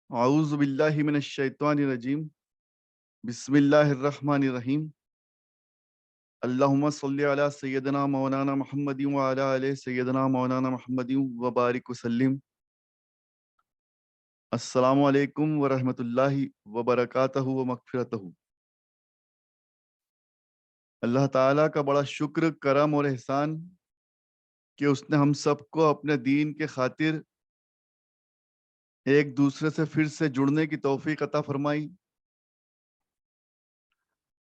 اعوذ باللہ من الشیطان الرجیم بسم اللہ الرحمن الرحیم اللہم صلی علی سیدنا مولانا محمد وعلی آلہ سیدنا مولانا محمد وبارک وسلم۔ السلام علیکم ورحمۃ اللہ وبرکاتہ و مغفرتہ۔ اللہ تعالیٰ کا بڑا شکر، کرم اور احسان کہ اس نے ہم سب کو اپنے دین کے خاطر ایک دوسرے سے پھر سے جڑنے کی توفیق عطا فرمائی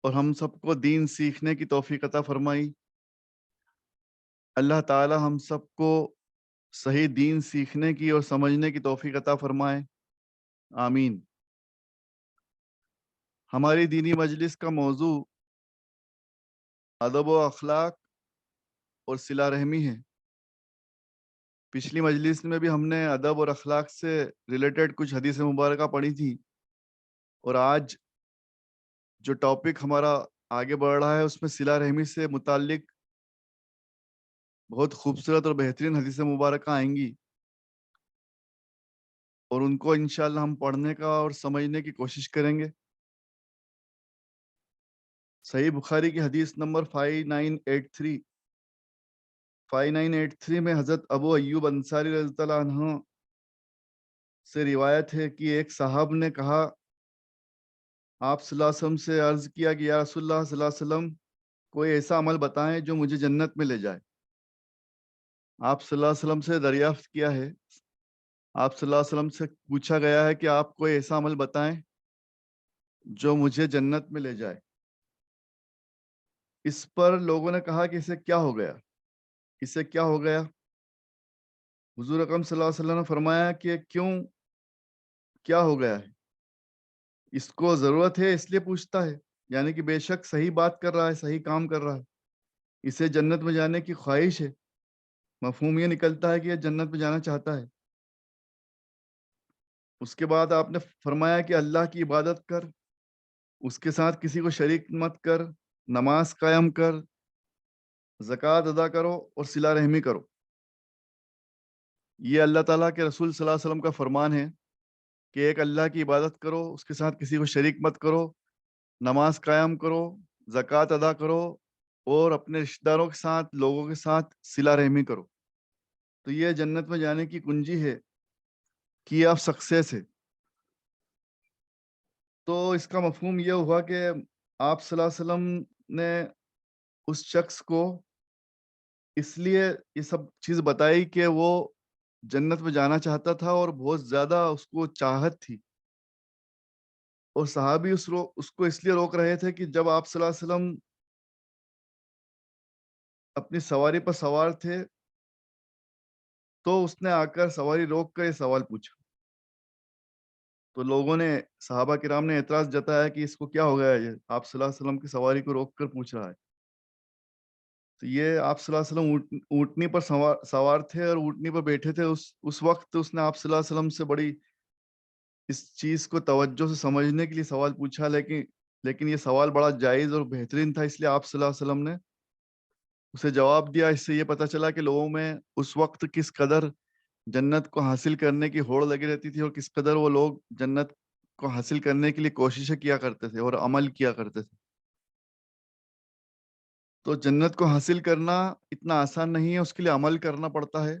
اور ہم سب کو دین سیکھنے کی توفیق عطا فرمائی۔ اللہ تعالی ہم سب کو صحیح دین سیکھنے کی اور سمجھنے کی توفیق عطا فرمائے، آمین۔ ہماری دینی مجلس کا موضوع ادب و اخلاق اور صلہ رحمی ہے۔ پچھلی مجلس میں بھی ہم نے ادب اور اخلاق سے ریلیٹڈ کچھ حدیث مبارکہ پڑھی تھی، اور آج جو ٹاپک ہمارا آگے بڑھ رہا ہے اس میں صلہ رحمی سے متعلق بہت خوبصورت اور بہترین حدیث مبارکہ آئیں گی، اور ان کو انشاءاللہ ہم پڑھنے کا اور سمجھنے کی کوشش کریں گے۔ صحیح بخاری کی حدیث نمبر 5983 میں حضرت ابو ایوب انصاری رضی اللہ عنہ سے روایت ہے کہ ایک صاحب نے کہا، آپ صلی اللہ علیہ وسلم سے عرض کیا کہ یا رسول اللہ صلی اللہ علیہ وسلم، کوئی ایسا عمل بتائیں جو مجھے جنت میں لے جائے۔ آپ صلی اللہ علیہ وسلم سے دریافت کیا ہے، آپ صلی اللہ علیہ وسلم سے پوچھا گیا ہے کہ آپ کوئی ایسا عمل بتائیں جو مجھے جنت میں لے جائے۔ اس پر لوگوں نے کہا کہ اسے کیا ہو گیا، اسے کیا ہو گیا؟ حضور اکرم صلی اللہ علیہ وسلم نے فرمایا کہ کیوں، کیا ہو گیا ہے؟ اس کو ضرورت ہے اس لیے پوچھتا ہے، یعنی کہ بے شک صحیح بات کر رہا ہے، صحیح کام کر رہا ہے، اسے جنت میں جانے کی خواہش ہے۔ مفہوم یہ نکلتا ہے کہ یہ جنت میں جانا چاہتا ہے۔ اس کے بعد آپ نے فرمایا کہ اللہ کی عبادت کر، اس کے ساتھ کسی کو شریک مت کر، نماز قائم کر، زکوٰۃ ادا کرو اور صلہ رحمی کرو۔ یہ اللہ تعالیٰ کے رسول صلی اللہ علیہ وسلم کا فرمان ہے کہ ایک اللہ کی عبادت کرو، اس کے ساتھ کسی کو شریک مت کرو، نماز قائم کرو، زکوٰۃ ادا کرو، اور اپنے رشتہ داروں کے ساتھ، لوگوں کے ساتھ صلہ رحمی کرو۔ تو یہ جنت میں جانے کی کنجی ہے، کی آف سکسیس ہے۔ تو اس کا مفہوم یہ ہوا کہ آپ صلی اللہ علیہ وسلم نے اس شخص کو اس لیے یہ سب چیز بتائی کہ وہ جنت میں جانا چاہتا تھا اور بہت زیادہ اس کو چاہت تھی، اور صحابی اس کو اس لیے روک رہے تھے کہ جب آپ صلی اللہ علیہ وسلم اپنی سواری پر سوار تھے تو اس نے آ کر سواری روک کر یہ سوال پوچھا۔ تو لوگوں نے، صحابہ کرام نے اعتراض جتایا کہ اس کو کیا ہو گیا ہے، یہ آپ صلی اللہ علیہ وسلم کی سواری کو روک کر پوچھ رہا ہے۔ تو یہ آپ صلی اللہ علیہ وسلم اونٹنی پر سوار تھے اور اونٹنی پر بیٹھے تھے۔ اس وقت اس نے آپ صلی اللہ علیہ وسلم سے بڑی اس چیز کو توجہ سے سمجھنے کے لیے سوال پوچھا، لیکن یہ سوال بڑا جائز اور بہترین تھا، اس لیے آپ صلی اللہ علیہ وسلم نے اسے جواب دیا۔ اس سے یہ پتہ چلا کہ لوگوں میں اس وقت کس قدر جنت کو حاصل کرنے کی ہوڑ لگی رہتی تھی، اور کس قدر وہ لوگ جنت کو حاصل کرنے کے لیے کوششیں کیا کرتے تھے اور عمل کیا کرتے تھے۔ تو جنت کو حاصل کرنا اتنا آسان نہیں ہے، اس کے لیے عمل کرنا پڑتا ہے۔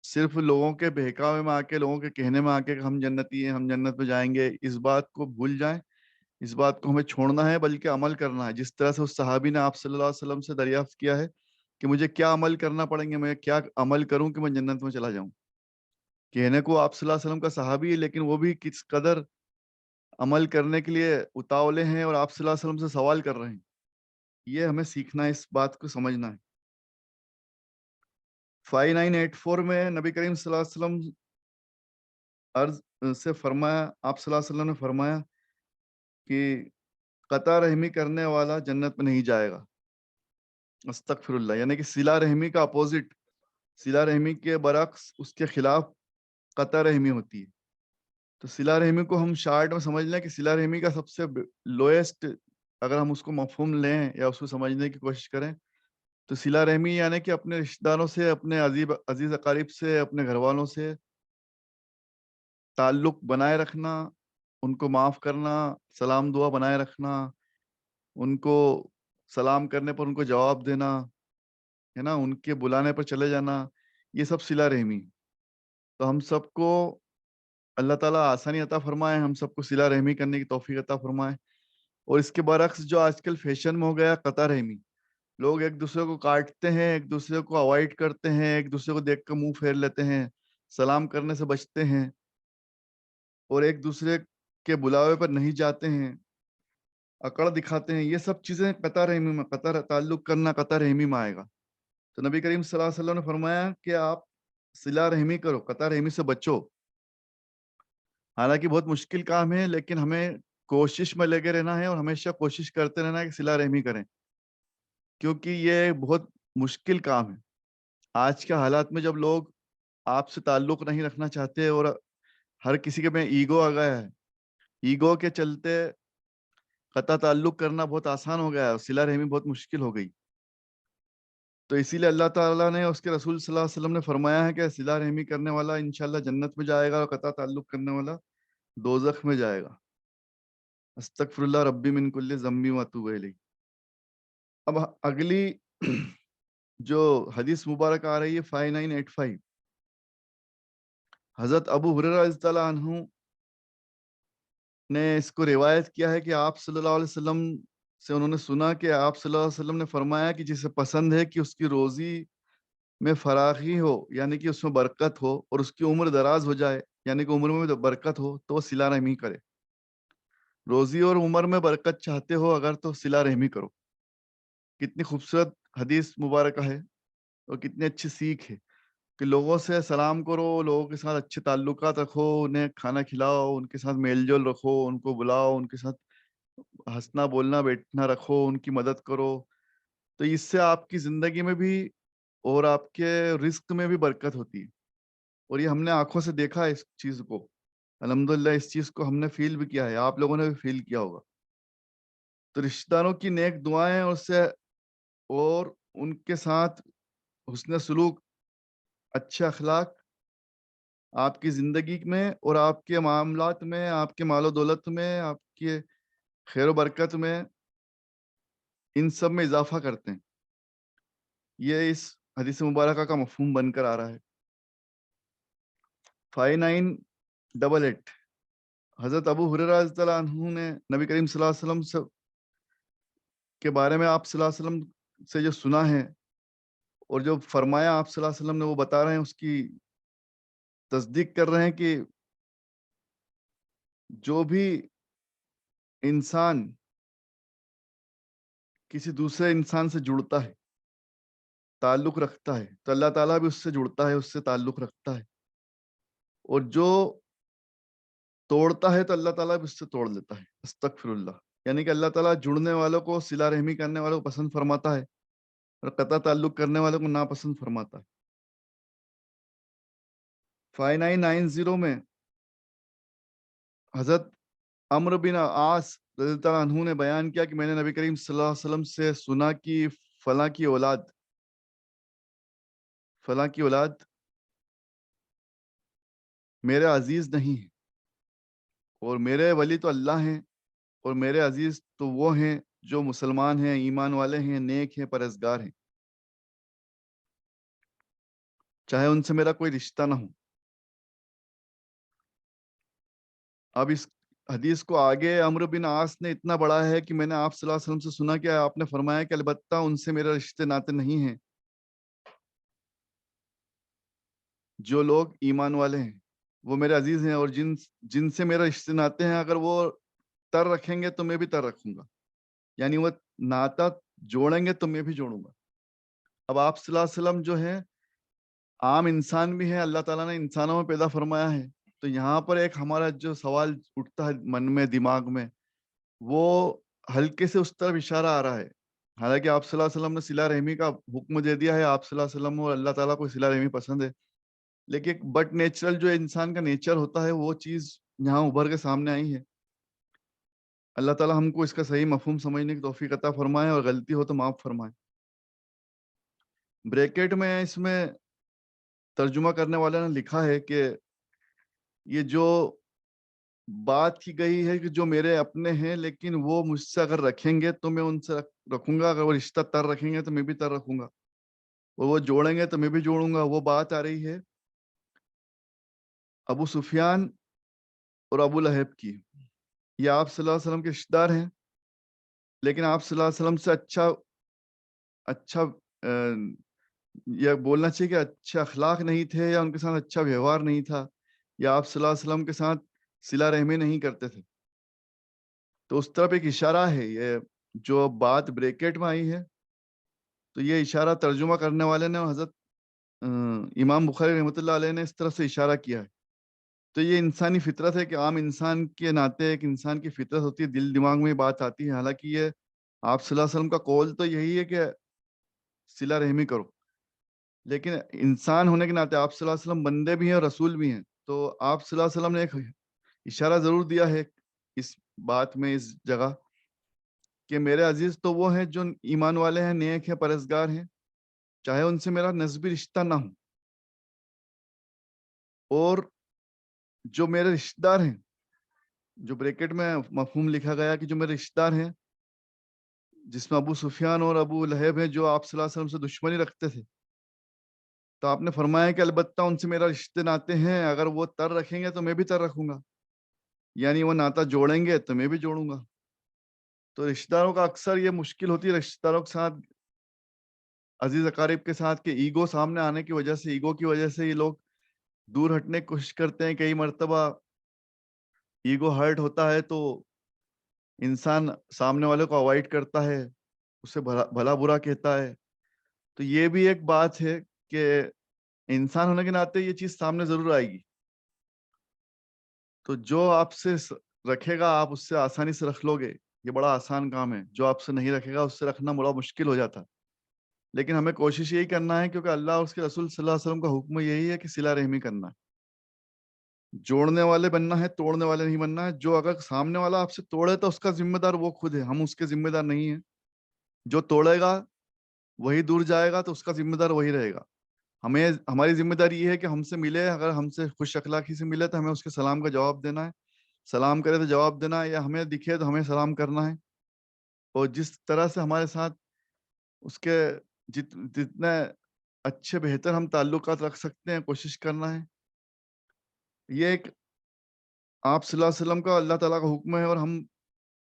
صرف لوگوں کے بہکاوے میں آ کے، لوگوں کے کہنے میں آ کے کہ ہم جنتی ہیں، ہم جنت میں جائیں گے، اس بات کو بھول جائیں، اس بات کو ہمیں چھوڑنا ہے، بلکہ عمل کرنا ہے۔ جس طرح سے اس صحابی نے آپ صلی اللہ علیہ وسلم سے دریافت کیا ہے کہ مجھے کیا عمل کرنا پڑیں گے، میں کیا عمل کروں کہ میں جنت میں چلا جاؤں۔ کہنے کو آپ صلی اللہ علیہ وسلم کا صحابی ہے، لیکن وہ بھی کس قدر عمل کرنے کے لیے اتاولے ہیں اور آپ صلی اللہ علیہ وسلم سے سوال کر رہے ہیں۔ یہ ہمیں سیکھنا ہے، اس بات کو سمجھنا ہے۔ 5984 میں نبی کریم صلی اللہ علیہ وسلم عرض سے فرمایا، آپ صلی اللہ علیہ وسلم نے فرمایا کہ قطع رحمی کرنے والا جنت میں نہیں جائے گا۔ استغفر اللہ، یعنی کہ صلہ رحمی کا اپوزٹ، صلہ رحمی کے برعکس، اس کے خلاف قطع رحمی ہوتی ہے۔ تو صلہ رحمی کو ہم شارٹ میں سمجھ لیں کہ صلہ رحمی کا سب سے لوئسٹ، اگر ہم اس کو مفہوم لیں یا اس کو سمجھنے کی کوشش کریں، تو صلہ رحمی یعنی کہ اپنے رشتہ داروں سے، اپنے عزیز اقارب سے، اپنے گھر والوں سے تعلق بنائے رکھنا، ان کو معاف کرنا، سلام دعا بنائے رکھنا، ان کو سلام کرنے پر ان کو جواب دینا، ہے نا، ان کے بلانے پر چلے جانا، یہ سب صلہ رحمی۔ تو ہم سب کو اللہ تعالیٰ آسانی عطا فرمائے، ہم سب کو صلہ رحمی کرنے کی توفیق عطا فرمائے۔ اور اس کے برعکس جو آج کل فیشن میں ہو گیا قطع رحمی، لوگ ایک دوسرے کو کاٹتے ہیں، ایک دوسرے کو اوائڈ کرتے ہیں، ایک دوسرے کو دیکھ کر منہ پھیر لیتے ہیں، سلام کرنے سے بچتے ہیں، اور ایک دوسرے کے بلاوے پر نہیں جاتے ہیں، اکڑ دکھاتے ہیں۔ یہ سب چیزیں قطع رحمی میں، قطع تعلق کرنا قطع رحمی میں آئے گا۔ تو نبی کریم صلی اللہ علیہ وسلم نے فرمایا کہ آپ صلہ رحمی کرو، قطع رحمی سے بچو۔ حالانکہ بہت مشکل کام ہے، لیکن ہمیں کوشش میں لگے رہنا ہے اور ہمیشہ کوشش کرتے رہنا ہے کہ صلہ رحمی کریں، کیونکہ یہ بہت مشکل کام ہے۔ آج کے حالات میں جب لوگ آپ سے تعلق نہیں رکھنا چاہتے اور ہر کسی کے میں ایگو آ گیا ہے، ایگو کے چلتے قطع تعلق کرنا بہت آسان ہو گیا ہے اور صلہ رحمی بہت مشکل ہو گئی۔ تو اسی لیے اللہ تعالیٰ نے، اس کے رسول صلی اللہ علیہ وسلم نے فرمایا ہے کہ صلہ رحمی کرنے والا انشاءاللہ جنت میں جائے گا اور قطع تعلق کرنے والا دوزخ میں جائے گا۔ استغفر اللہ ربی من کل ذنب واتوب الیہ۔ اب اگلی جو حدیث مبارک آ رہی ہے 5985، حضرت ابو ہریرہ رضی اللہ عنہ نے اس کو روایت کیا ہے کہ آپ صلی اللہ علیہ وسلم سے انہوں نے سنا کہ آپ صلی اللہ علیہ وسلم نے فرمایا کہ جسے پسند ہے کہ اس کی روزی میں فراخی ہو، یعنی کہ اس میں برکت ہو، اور اس کی عمر دراز ہو جائے، یعنی کہ عمر میں برکت ہو، تو وہ صلہ رحمی کرے۔ روزی اور عمر میں برکت چاہتے ہو اگر تو صلہ رحمی کرو۔ کتنی خوبصورت حدیث مبارکہ ہے اور کتنی اچھی سیکھ ہے کہ لوگوں سے سلام کرو، لوگوں کے ساتھ اچھے تعلقات رکھو، انہیں کھانا کھلاؤ، ان کے ساتھ میل جول رکھو، ان کو بلاؤ، ان کے ساتھ ہنسنا بولنا بیٹھنا رکھو، ان کی مدد کرو۔ تو اس سے آپ کی زندگی میں بھی اور آپ کے رزق میں بھی برکت ہوتی ہے، اور یہ ہم نے آنکھوں سے دیکھا ہے اس چیز کو۔ الحمدللہ اس چیز کو ہم نے فیل بھی کیا ہے، آپ لوگوں نے بھی فیل کیا ہوگا۔ تو رشتہ داروں کی نیک دعائیں اور ان کے ساتھ حسن سلوک، اچھے اخلاق آپ کی زندگی میں اور آپ کے معاملات میں، آپ کے مال و دولت میں، آپ کے خیر و برکت میں، ان سب میں اضافہ کرتے ہیں۔ یہ اس حدیث مبارکہ کا مفہوم بن کر آ رہا ہے۔ 5988، حضرت ابو ہریرہ رضی اللہ عنہ نے نبی کریم صلی اللہ علیہ وسلم کے بارے میں آپ صلی اللہ علیہ وسلم سے جو سنا ہے اور جو فرمایا آپ صلی اللہ علیہ وسلم نے، وہ بتا رہے ہیں، اس کی تصدیق کر رہے ہیں کہ جو بھی انسان کسی دوسرے انسان سے جڑتا ہے، تعلق رکھتا ہے، تو اللہ تعالیٰ بھی اس سے جڑتا ہے، اس سے تعلق رکھتا ہے، اور جو توڑتا ہے تو اللہ تعالیٰ بھی اس سے توڑ لیتا ہے۔ استغفر اللہ۔ یعنی کہ اللہ تعالیٰ جڑنے والوں کو، صلہ رحمی کرنے والوں کو پسند فرماتا ہے اور قطع تعلق کرنے والوں کو ناپسند فرماتا ہے۔ 5990 میں حضرت عمرو بن عاص رضی اللہ عنہ نے بیان کیا کہ میں نے نبی کریم صلی اللہ علیہ وسلم سے سنا کہ فلاں کی اولاد میرے عزیز نہیں ہے، اور میرے ولی تو اللہ ہیں، اور میرے عزیز تو وہ ہیں جو مسلمان ہیں، ایمان والے ہیں، نیک ہیں، پرہیزگار ہیں، چاہے ان سے میرا کوئی رشتہ نہ ہو۔ اب اس حدیث کو آگے عمرو بن عاص نے اتنا بڑھا ہے کہ میں نے آپ صلی اللہ علیہ وسلم سے سنا کہ آپ نے فرمایا کہ البتہ ان سے میرے رشتے ناطے نہیں ہیں جو لوگ ایمان والے ہیں، وہ میرے عزیز ہیں، اور جن سے میرے رشتے ناطے ہیں اگر وہ تر رکھیں گے تو میں بھی تر رکھوں گا، یعنی وہ ناطہ جوڑیں گے تو میں بھی جوڑوں گا۔ اب آپ صلی اللہ علیہ وسلم جو ہے عام انسان بھی ہے، اللہ تعالیٰ نے انسانوں میں پیدا فرمایا ہے، تو یہاں پر ایک ہمارا جو سوال اٹھتا ہے من میں، دماغ میں، وہ ہلکے سے اس طرف اشارہ آ رہا ہے۔ حالانکہ آپ صلی اللہ علیہ وسلم نے صلہ رحمی کا حکم دے دیا ہے، آپ صلی اللہ علیہ وسلم اور اللہ تعالیٰ کو صلہ رحمی پسند ہے، لیکن ایک بٹ نیچرل جو انسان کا نیچر ہوتا ہے، وہ چیز یہاں ابھر کے سامنے آئی ہے۔ اللہ تعالیٰ ہم کو اس کا صحیح مفہوم سمجھنے کی توفیق عطا فرمائے، اور غلطی ہو تو معاف فرمائے۔ بریکٹ میں اس میں ترجمہ کرنے والے نے لکھا ہے کہ یہ جو بات کی گئی ہے کہ جو میرے اپنے ہیں لیکن وہ مجھ سے اگر رکھیں گے تو میں ان سے رکھوں گا, اگر وہ رشتہ تر رکھیں گے تو میں بھی تر رکھوں گا, اور وہ جوڑیں گے تو میں بھی جوڑوں گا. وہ بات آ رہی ہے ابو سفیان اور ابو لہب کی. یہ آپ صلی اللہ علیہ وسلم کے رشتہ دار ہیں, لیکن آپ صلی اللہ علیہ وسلم سے اچھا یا بولنا چاہیے کہ اچھے اخلاق نہیں تھے, یا ان کے ساتھ اچھا ویوہار نہیں تھا, یا آپ صلی اللہ علیہ وسلم کے ساتھ صلہ رحمی نہیں کرتے تھے. تو اس طرف ایک اشارہ ہے. یہ جو بات بریکٹ میں آئی ہے تو یہ اشارہ ترجمہ کرنے والے نے حضرت امام بخاری رحمۃ اللہ علیہ نے اس طرف سے اشارہ کیا ہے. تو یہ انسانی فطرت ہے کہ عام انسان کے ناطے ایک انسان کی فطرت ہوتی ہے, دل دماغ میں یہ بات آتی ہے. حالانکہ یہ آپ صلی اللہ علیہ وسلم کا قول تو یہی ہے کہ صلہ رحمی کرو, لیکن انسان ہونے کے ناطے آپ صلی اللہ علیہ وسلم بندے بھی ہیں اور رسول بھی ہیں. تو آپ صلی اللہ علیہ وسلم نے ایک اشارہ ضرور دیا ہے اس بات میں, اس جگہ, کہ میرے عزیز تو وہ ہیں جو ایمان والے ہیں, نیک ہیں, پرہیزگار ہیں, چاہے ان سے میرا نسبی رشتہ نہ ہو. اور جو میرے رشتہ دار ہیں, جو بریکٹ میں مفہوم لکھا گیا کہ جو میرے رشتہ دار ہیں, جس میں ابو سفیان اور ابو لہب ہیں جو آپ صلی اللہ علیہ وسلم سے دشمنی رکھتے تھے, تو آپ نے فرمایا کہ البتہ ان سے میرا رشتے ناتے ہیں, اگر وہ تر رکھیں گے تو میں بھی تر رکھوں گا, یعنی وہ ناتا جوڑیں گے تو میں بھی جوڑوں گا. تو رشتہ داروں کا اکثر یہ مشکل ہوتی ہے رشتہ داروں کے ساتھ, عزیز اقارب کے ساتھ, کہ ایگو سامنے آنے کی وجہ سے, ایگو کی وجہ سے یہ لوگ دور ہٹنے کی کوشش کرتے ہیں. کئی مرتبہ ایگو ہرٹ ہوتا ہے تو انسان سامنے والے کو اوائڈ کرتا ہے, اسے بھلا برا کہتا ہے. تو یہ بھی ایک بات ہے کہ انسان ہونے کے ناطے یہ چیز سامنے ضرور آئے گی. تو جو آپ سے رکھے گا آپ اس سے آسانی سے رکھ لو گے, یہ بڑا آسان کام ہے. جو آپ سے نہیں رکھے گا اس سے رکھنا بڑا مشکل ہو جاتا. لیکن ہمیں کوشش یہی کرنا ہے, کیونکہ اللہ اور اس کے رسول صلی اللہ علیہ وسلم کا حکم یہی ہے کہ صلہ رحمی کرنا ہے. جوڑنے والے بننا ہے, توڑنے والے نہیں بننا ہے. جو اگر سامنے والا آپ سے توڑے تو اس کا ذمہ دار وہ خود ہے, ہم اس کے ذمہ دار نہیں ہیں. جو توڑے گا وہی دور جائے گا تو اس کا ذمہ دار وہی رہے گا. ہماری ذمہ داری یہ ہے کہ ہم سے ملے, اگر ہم سے خوش اخلاقی سے ملے تو ہمیں اس کے سلام کا جواب دینا ہے, سلام کرے تو جواب دینا ہے, یا ہمیں دکھے تو ہمیں سلام کرنا ہے. اور جس طرح سے ہمارے ساتھ اس کے جتنے اچھے بہتر ہم تعلقات رکھ سکتے ہیں کوشش کرنا ہے. یہ ایک آپ صلی اللہ علیہ وسلم کا, اللہ تعالیٰ کا حکم ہے, اور ہم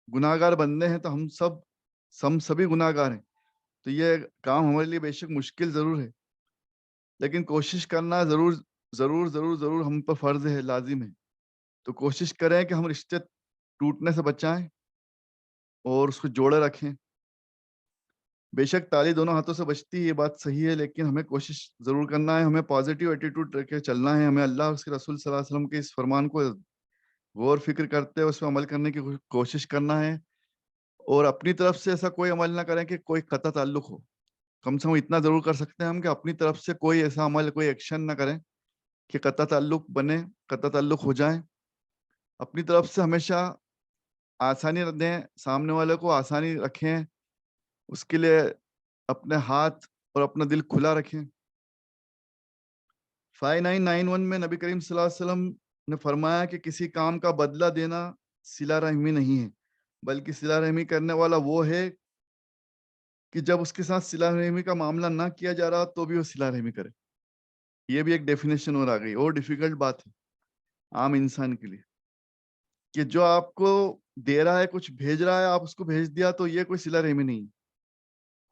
گناہ گار بندے ہیں, تو ہم سبھی گناہ گار ہیں. تو یہ کام ہمارے لیے بے شک مشکل ضرور ہے, لیکن کوشش کرنا ضرور ضرور ضرور ضرور ہم پر فرض ہے, لازم ہے. تو کوشش کریں کہ ہم رشتے ٹوٹنے سے بچائیں اور اس کو جوڑے رکھیں. بے شک تالی دونوں ہاتھوں سے بچتی ہے, یہ بات صحیح ہے, لیکن ہمیں کوشش ضرور کرنا ہے, ہمیں پازیٹیو ایٹیٹیوڈ رکھ کے چلنا ہے. ہمیں اللہ اور اس کے رسول صلی اللہ علیہ وسلم کے اس فرمان کو غور فکر کرتے ہوئے اس پہ عمل کرنے کی کوشش کرنا ہے, اور اپنی طرف سے ایسا کوئی عمل نہ کریں کہ کوئی قطع تعلق ہو. کم سے کم اتنا ضرور کر سکتے ہیں ہم کہ اپنی طرف سے کوئی ایسا عمل, کوئی ایکشن نہ کریں کہ قطع تعلق بنے, قطع تعلق ہو جائیں. اپنی طرف سے ہمیشہ آسانی دیں, سامنے والے کو آسانی رکھیں, اس کے لیے اپنے ہاتھ اور اپنا دل کھلا رکھیں. 5991 میں نبی کریم صلی اللہ علیہ وسلم نے فرمایا کہ کسی کام کا بدلہ دینا صلہ رحمی نہیں ہے, بلکہ صلہ رحمی کرنے والا وہ ہے کہ جب اس کے ساتھ صلہ رحمی کا معاملہ نہ کیا جا رہا تو بھی وہ صلہ رحمی کرے. یہ بھی ایک ڈیفینیشن اور آ گئی, اور ڈیفیکلٹ بات ہے عام انسان کے لیے, کہ جو آپ کو دے رہا ہے, کچھ بھیج رہا ہے, آپ اس کو بھیج دیا تو یہ کوئی صلہ رحمی نہیں.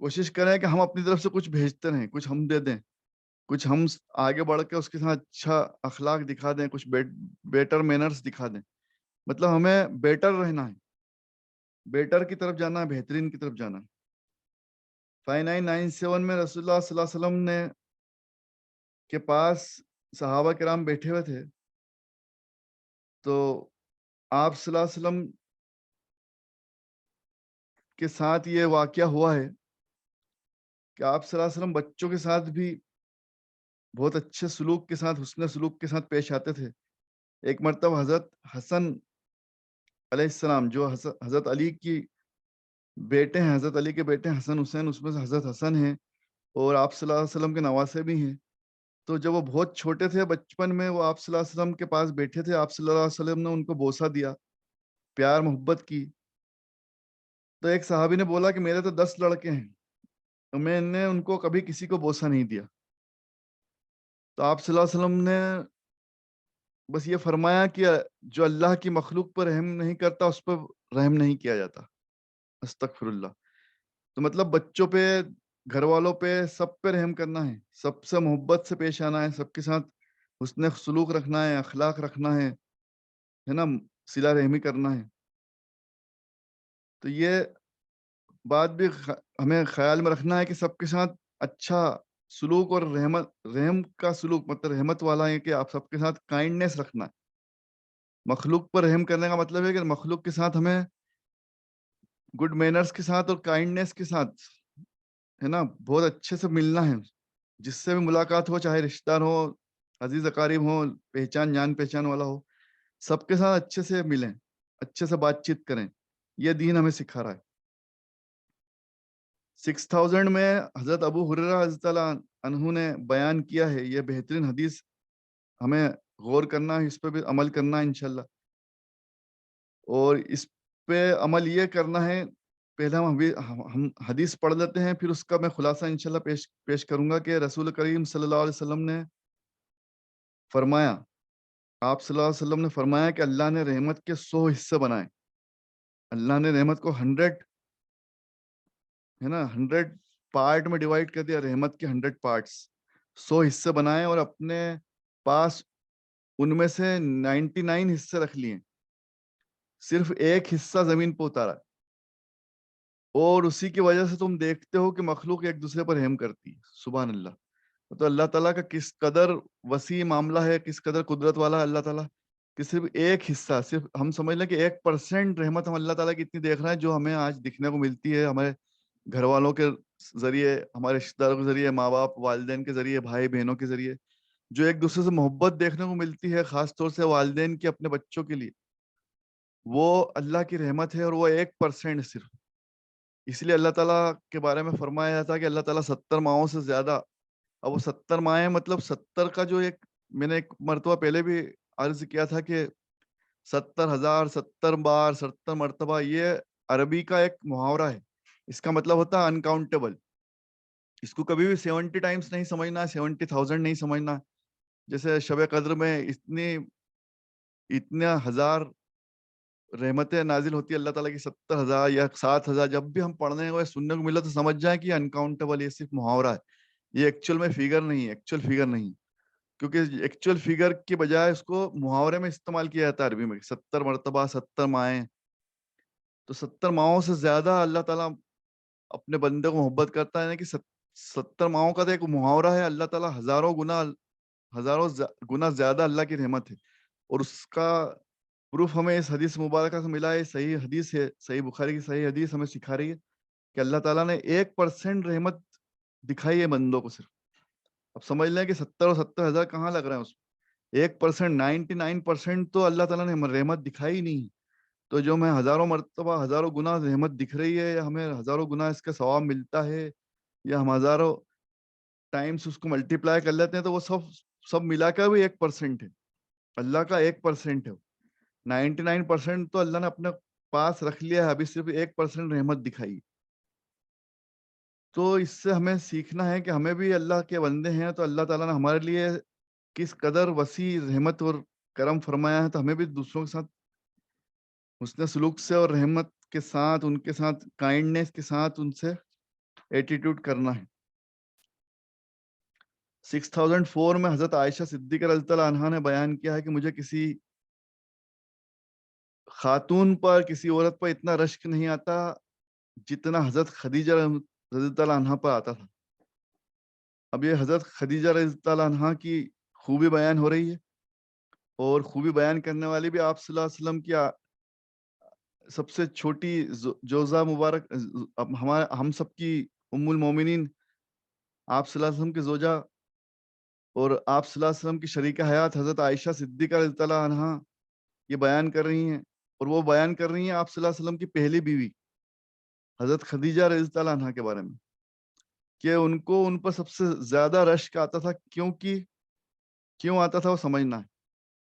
کوشش کریں کہ ہم اپنی طرف سے کچھ بھیجتے رہیں, کچھ ہم دے دیں, کچھ ہم آگے بڑھ کے اس کے ساتھ اچھا اخلاق دکھا دیں, کچھ بیٹر مینرز دکھا دیں. مطلب ہمیں بیٹر رہنا ہے, بیٹر کی طرف جانا ہے, بہترین کی طرف جانا ہے. 5997 میں رسول اللہ صلی اللہ علیہ وسلم نے کے پاس صحابہ کرام بیٹھے ہوئے تھے, تو آپ صلی اللہ علیہ وسلم کے ساتھ یہ واقعہ ہوا ہے کہ آپ صلی اللہ علیہ وسلم بچوں کے ساتھ بھی بہت اچھے سلوک کے ساتھ, حسن سلوک کے ساتھ پیش آتے تھے. ایک مرتبہ حضرت حسن علیہ السلام, جو حضرت علی کی بیٹے ہیں, حضرت علی کے بیٹے حسن حسین, اس میں سے حضرت حسن ہیں اور آپ صلی اللہ علیہ وسلم کے نواسے بھی ہیں, تو جب وہ بہت چھوٹے تھے بچپن میں، وہ آپ صلی اللہ علیہ وسلم کے پاس بیٹھے تھے، آپ صلی اللہ علیہ وسلم نے ان کو بوسہ دیا، پیار محبت کی. تو ایک صحابی نے بولا کہ میرے تو 10 لڑکے ہیں، تو میں نے ان کو کبھی کسی کو بوسہ نہیں دیا. تو آپ صلی اللہ علیہ وسلم نے بس یہ فرمایا کہ جو اللہ کی مخلوق پر رحم نہیں کرتا اس پر رحم نہیں کیا جاتا. استغفر اللہ. تو مطلب بچوں پہ، گھر والوں پہ، سب پہ رحم کرنا ہے، سب سے محبت سے پیش آنا ہے، سب کے ساتھ حسن سلوک رکھنا ہے، اخلاق رکھنا ہے نا، صلہ رحمی کرنا ہے. تو یہ بات بھی ہمیں خیال میں رکھنا ہے کہ سب کے ساتھ اچھا سلوک اور رحم کا سلوک، مطلب رحمت والا ہے کہ آپ سب کے ساتھ کائنڈنیس رکھنا ہے. مخلوق پر رحم کرنے کا مطلب ہے کہ مخلوق کے ساتھ ہمیں گڈ مینرز کے ساتھ اور کائنڈنیس کے ساتھ، ہے نا، بہت اچھے سے ملنا ہے. جس سے بھی ملاقات ہو، چاہے رشتہ دار ہو، عزیز اقارب ہو، پہچان جان پہچان والا ہو، سب کے ساتھ اچھے سے ملیں، اچھے سے بات چیت کریں. یہ دین ہمیں سکھا رہا ہے. 6000 میں حضرت ابو ہریرہ رضی اللہ عنہ نے بیان کیا ہے. یہ بہترین حدیث، ہمیں غور کرنا ہے، اس پہ بھی عمل کرنا ہے انشاءاللہ. اور اس پہ عمل یہ کرنا ہے، پہلے ہم حدیث پڑھ لیتے ہیں، پھر اس کا میں خلاصہ انشاءاللہ پیش کروں گا کہ رسول کریم صلی اللہ علیہ وسلم نے فرمایا، آپ صلی اللہ علیہ وسلم نے فرمایا کہ اللہ نے رحمت کے 100 حصے بنائے. اللہ نے رحمت کو 100، ہے نا، 100 پارٹ میں ڈیوائڈ کر دیا. رحمت کے 100 پارٹس، 100 حصے بنائے، اور اپنے پاس ان میں سے 99 حصے رکھ لیے، صرف ایک حصہ زمین پہ اتارا. اور اسی کی وجہ سے تم دیکھتے ہو کہ مخلوق ایک دوسرے پر رحم کرتی ہے. سبحان اللہ. تو اللہ تعالیٰ کا کس قدر وسیع معاملہ ہے، کس قدر قدرت والا ہے اللہ تعالیٰ، کہ صرف ایک حصہ، صرف ہم سمجھ لیں کہ 1% رحمت ہم اللہ تعالیٰ کی اتنی دیکھ رہے ہیں، جو ہمیں آج دکھنے کو ملتی ہے ہمارے گھر والوں کے ذریعے، ہمارے رشتہ داروں کے ذریعے، ماں باپ والدین کے ذریعے، بھائی بہنوں کے ذریعے، جو ایک دوسرے سے محبت دیکھنے کو ملتی ہے، خاص طور سے والدین کی اپنے بچوں کے لیے، وہ اللہ کی رحمت ہے. اور وہ 1% صرف. اس لیے اللہ تعالیٰ کے بارے میں فرمایا جاتا ہے کہ اللہ تعالیٰ 70 ماہوں سے زیادہ. اب وہ 70 ماہیں مطلب 70 کا جو میں نے ایک مرتبہ پہلے بھی عرض کیا تھا کہ 70,000، 70 بار، 70 مرتبہ، یہ عربی کا ایک محاورہ ہے. اس کا مطلب ہوتا ہے انکاؤنٹیبل. اس کو کبھی بھی 70 ٹائمز نہیں سمجھنا، 70,000 نہیں سمجھنا. جیسے شب قدر میں اتنے ہزار رحمتیں نازل ہوتی ہے اللہ تعالیٰ کی، 70,000 یا 7,000 جب بھی ہم پڑھنے کو سننے کو ملا تو سمجھ جائیں کہ انکاؤنٹیبل، یہ صرف محاورہ ہے. یہ ایکچوئل میں فگر نہیں ہے، ایکچوئل فگر نہیں، کیونکہ ایکچوئل فگر کی بجائے اس کو محاورے میں استعمال کیا جاتا ہے عربی میں. 70 مرتبہ، 70 ماہیں. تو 70 ماہوں سے زیادہ اللہ تعالیٰ اپنے بندے کو محبت کرتا ہے کہ 70 ماہوں کا تو ایک محاورہ ہے. اللہ تعالیٰ ہزاروں گنا زیادہ اللہ کی رحمت ہے. اور اس کا پروف ہمیں اس حدیث مبارکہ سے ملا ہے. صحیح حدیث ہے، صحیح بخاری کی صحیح حدیث ہمیں سکھا رہی ہے کہ اللہ تعالیٰ نے 1% رحمت دکھائی ہے بندوں کو صرف. اب سمجھ لیں کہ 70 اور 70,000 کہاں لگ رہے ہیں اس میں. 1%، 99% تو اللہ تعالیٰ نے رحمت دکھائی نہیں. تو جو ہمیں ہزاروں مرتبہ، ہزاروں گنا رحمت دکھ رہی ہے، یا ہمیں ہزاروں گنا اس کا ثواب ملتا ہے، یا ہم ہزاروں ٹائمز اس کو ملٹیپلائی کر لیتے ہیں، تو وہ سب ملا کر بھی 1% ہے. اللہ کا 1% ہے. 99% تو اللہ نے اپنے پاس رکھ لیا ہے، ابھی صرف 1% رحمت دکھائی. تو اس سے ہمیں سیکھنا ہے کہ ہمیں بھی اللہ کے بندے ہیں، تو اللہ تعالیٰ نے ہمارے لیے کس قدر وسیع رحمت اور کرم فرمایا ہے. تو ہمیں بھی دوسروں کے ساتھ حسن سلوک سے اور رحمت کے ساتھ، ان کے ساتھ کائنڈنیس کے ساتھ ان سے ایٹیٹیوڈ کرنا ہے. 6004 میں حضرت عائشہ صدیقہ رضی اللہ عنہا نے بیان کیا ہے کہ مجھے کسی خاتون پر، کسی عورت پر اتنا رشک نہیں آتا جتنا حضرت خدیجہ رضی اللہ عنہا پر آتا تھا. اب یہ حضرت خدیجہ رضی اللہ عنہا کی خوبی بیان ہو رہی ہے، اور خوبی بیان کرنے والی بھی آپ صلی اللہ علیہ وسلم کی سب سے چھوٹی جوزہ مبارک، ہم سب کی ام المومنین، آپ صلی اللہ علیہ وسلم کی زوجہ اور آپ صلی اللہ علیہ وسلم کی شریکہ حیات حضرت عائشہ صدیقہ رضی اللہ عنہا یہ بیان کر رہی ہیں. اور وہ بیان کر رہی ہیں آپ صلی اللہ علیہ وسلم کی پہلی بیوی حضرت خدیجہ رضی اللہ عنہا کے بارے میں، کہ ان پر سب سے زیادہ رشک آتا تھا. کیونکہ کیوں آتا تھا وہ سمجھنا ہے.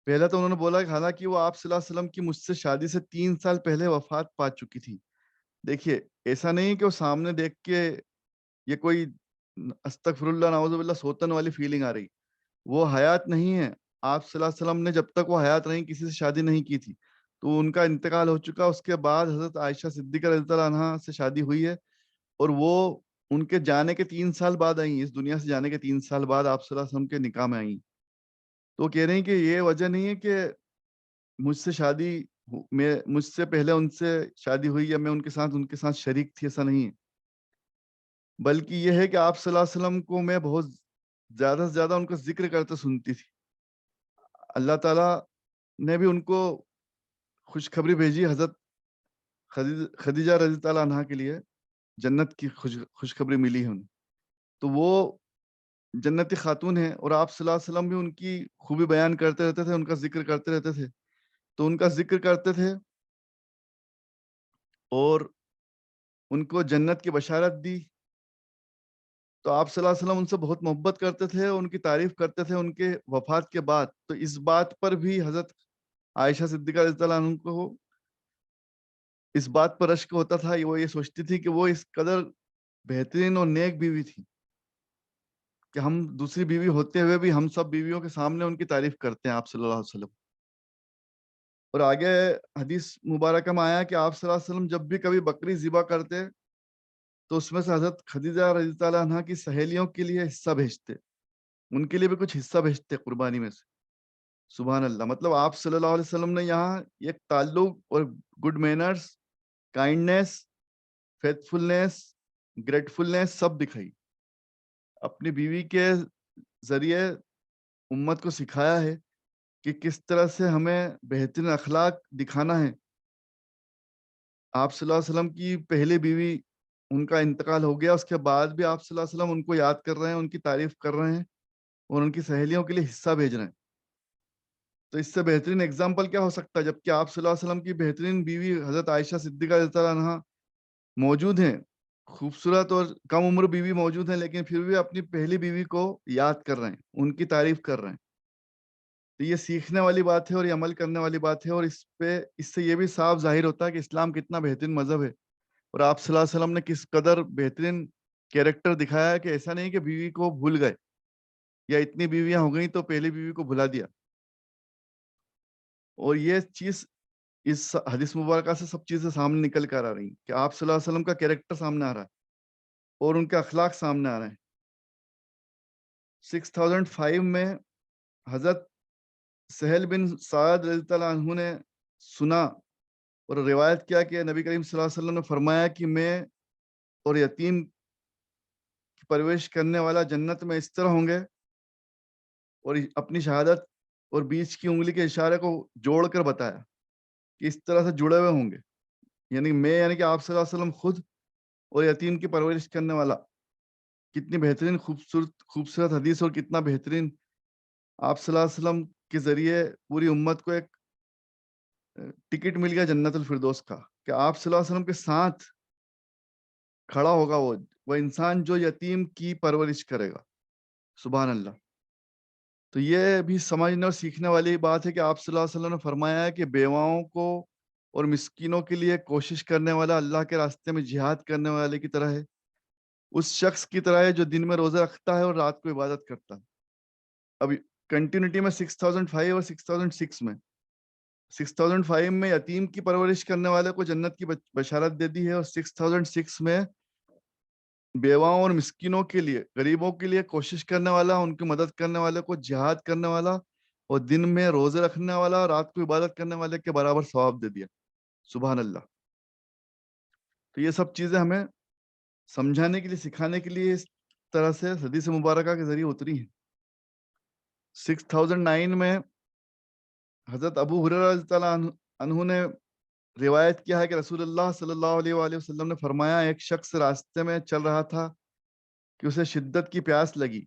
پہلا تو انہوں نے بولا کہ حالانکہ وہ آپ صلی اللہ علیہ وسلم کی مجھ سے شادی سے 3 سال پہلے وفات پا چکی تھی. دیکھیے ایسا نہیں کہ وہ سامنے دیکھ کے یہ کوئی استغفر اللہ نعوذ باللہ سوتن والی فیلنگ آ رہی. وہ حیات نہیں ہے. آپ صلی اللہ علیہ وسلم نے جب تک وہ حیات رہیں کسی سے شادی نہیں کی تھی. تو ان کا انتقال ہو چکا. اس کے بعد حضرت عائشہ صدیقہ رضی اللہ عنہا سے شادی ہوئی ہے اور وہ ان کے جانے کے 3 سال بعد آئیں. اس دنیا سے جانے کے 3 سال بعد آپ صلی اللہ علیہ وسلم کے نکاح میں آئیں. تو کہہ رہے ہیں کہ یہ وجہ نہیں ہے کہ مجھ سے شادی مجھ سے پہلے ان سے شادی ہوئی یا میں ان کے ساتھ شریک تھی. ایسا نہیں ہے. بلکہ یہ ہے کہ آپ صلی اللہ علیہ وسلم کو میں بہت زیادہ سے زیادہ ان کا ذکر کرتے سنتی تھی. اللہ تعالیٰ نے بھی ان کو خوشخبری بھیجی حضرت خدیجہ رضی اللہ عنہا کے لیے. جنت کی خوشخبری ملی ہے انہیں. تو وہ جنتی خاتون ہیں اور آپ صلی اللہ علیہ وسلم بھی ان کی خوبی بیان کرتے رہتے تھے, ان کا ذکر کرتے رہتے تھے. تو ان کا ذکر کرتے تھے اور ان کو جنت کی بشارت دی. تو آپ صلی اللہ علیہ وسلم ان سے بہت محبت کرتے تھے, ان کی تعریف کرتے تھے ان کے وفات کے بعد. تو اس بات پر بھی حضرت عائشہ صدیقہ رضی اللہ عنہ کو اس بات پر رشک ہوتا تھا. وہ یہ سوچتی تھی کہ وہ اس قدر بہترین اور نیک بیوی تھی کہ ہم دوسری بیوی ہوتے ہوئے بھی ہم سب بیویوں کے سامنے ان کی تعریف کرتے ہیں آپ صلی اللہ علیہ وسلم. اور آگے حدیث مبارکہ میں آیا کہ آپ صلی اللہ علیہ وسلم جب بھی کبھی بکری ذبح کرتے تو اس میں سے حضرت خدیجہ رضی اللہ عنہا کی سہیلیوں کے لیے حصہ بھیجتے, ان کے لیے بھی کچھ حصہ بھیجتے قربانی میں سے. سبحان اللہ. مطلب آپ صلی اللہ علیہ وسلم نے یہاں ایک تعلق اور گڈ مینرز, کائنڈنیس, فیتھفلنیس, گریٹفلنیس سب دکھائی. اپنی بیوی کے ذریعے امت کو سکھایا ہے کہ کس طرح سے ہمیں بہترین اخلاق دکھانا ہے. آپ صلی اللہ علیہ وسلم کی پہلی بیوی ان کا انتقال ہو گیا, اس کے بعد بھی آپ صلی اللہ علیہ وسلم ان کو یاد کر رہے ہیں, ان کی تعریف کر رہے ہیں اور ان کی سہیلیوں کے لیے حصہ بھیج رہے ہیں. تو اس سے بہترین اگزامپل کیا ہو سکتا ہے جبکہ آپ صلی اللہ علیہ وسلم کی بہترین بیوی حضرت عائشہ صدیقہ رضی اللہ عنہا موجود ہیں. خوبصورت اور کم عمر بیوی موجود ہیں, لیکن پھر بھی اپنی پہلی بیوی کو یاد کر رہے ہیں, ان کی تعریف کر رہے ہیں. تو یہ سیکھنے والی بات ہے اور یہ عمل کرنے والی بات ہے. اور اس سے یہ بھی صاف ظاہر ہوتا ہے کہ اسلام کتنا بہترین مذہب ہے اور آپ صلی اللہ علیہ وسلم نے کس قدر بہترین کیریکٹر دکھایا ہے کہ ایسا نہیں کہ بیوی کو بھول گئے یا اتنی بیویاں ہو گئیں تو پہلی بیوی کو بھلا دیا. اور یہ چیز اس حدیث مبارکہ سے سب چیزیں سامنے نکل کر آ رہی ہیں کہ آپ صلی اللہ علیہ وسلم کا کیریکٹر سامنے آ رہا ہے اور ان کے اخلاق سامنے آ رہے ہیں. 6005 میں حضرت سہل بن سعد رضی اللہ عنہ نے سنا اور روایت کیا کہ نبی کریم صلی اللہ علیہ وسلم نے فرمایا کہ میں اور یتیم کی پرورش کرنے والا جنت میں اس طرح ہوں گے, اور اپنی شہادت اور بیچ کی انگلی کے اشارے کو جوڑ کر بتایا کہ اس طرح سے جڑے ہوئے ہوں گے. یعنی کہ آپ صلی اللہ علیہ وسلم خود اور یتیم کی پرورش کرنے والا. کتنی بہترین خوبصورت حدیث اور کتنا بہترین آپ صلی اللہ علیہ وسلم کے ذریعے پوری امت کو ایک ٹکٹ مل گیا جنت الفردوس کا کہ آپ صلی اللہ علیہ وسلم کے ساتھ کھڑا ہوگا وہ انسان جو یتیم کی پرورش کرے گا. سبحان اللہ. تو یہ بھی سمجھنے اور سیکھنے والی بات ہے کہ آپ صلی اللہ علیہ وسلم نے فرمایا ہے کہ بیواؤں کو اور مسکینوں کے لیے کوشش کرنے والا اللہ کے راستے میں جہاد کرنے والے کی طرح ہے, اس شخص کی طرح ہے جو دن میں روزہ رکھتا ہے اور رات کو عبادت کرتا ہے. اب کنٹینیوٹی میں 6005 اور 6006 میں 6005 میں یتیم کی پرورش کرنے والے کو جنت کی بشارت دے دی ہے, اور 6006 میں بیواؤں اور مسکینوں کے لیے, غریبوں کے لیے کوشش کرنے والا, ان کی مدد کرنے والے کو جہاد کرنے والا اور دن میں روزے رکھنے والا, رات کو عبادت کرنے والے کے برابر ثواب دے دیا. سبحان اللہ. تو یہ سب چیزیں ہمیں سمجھانے کے لیے, سکھانے کے لیے اس طرح سے حدیث مبارکہ کے ذریعے اتری ہیں. 6009 میں حضرت ابو ہریرہ رضی اللہ عنہ نے روایت کیا ہے کہ رسول اللہ صلی اللہ علیہ وآلہ وسلم نے فرمایا, ایک شخص راستے میں چل رہا تھا کہ اسے شدت کی پیاس لگی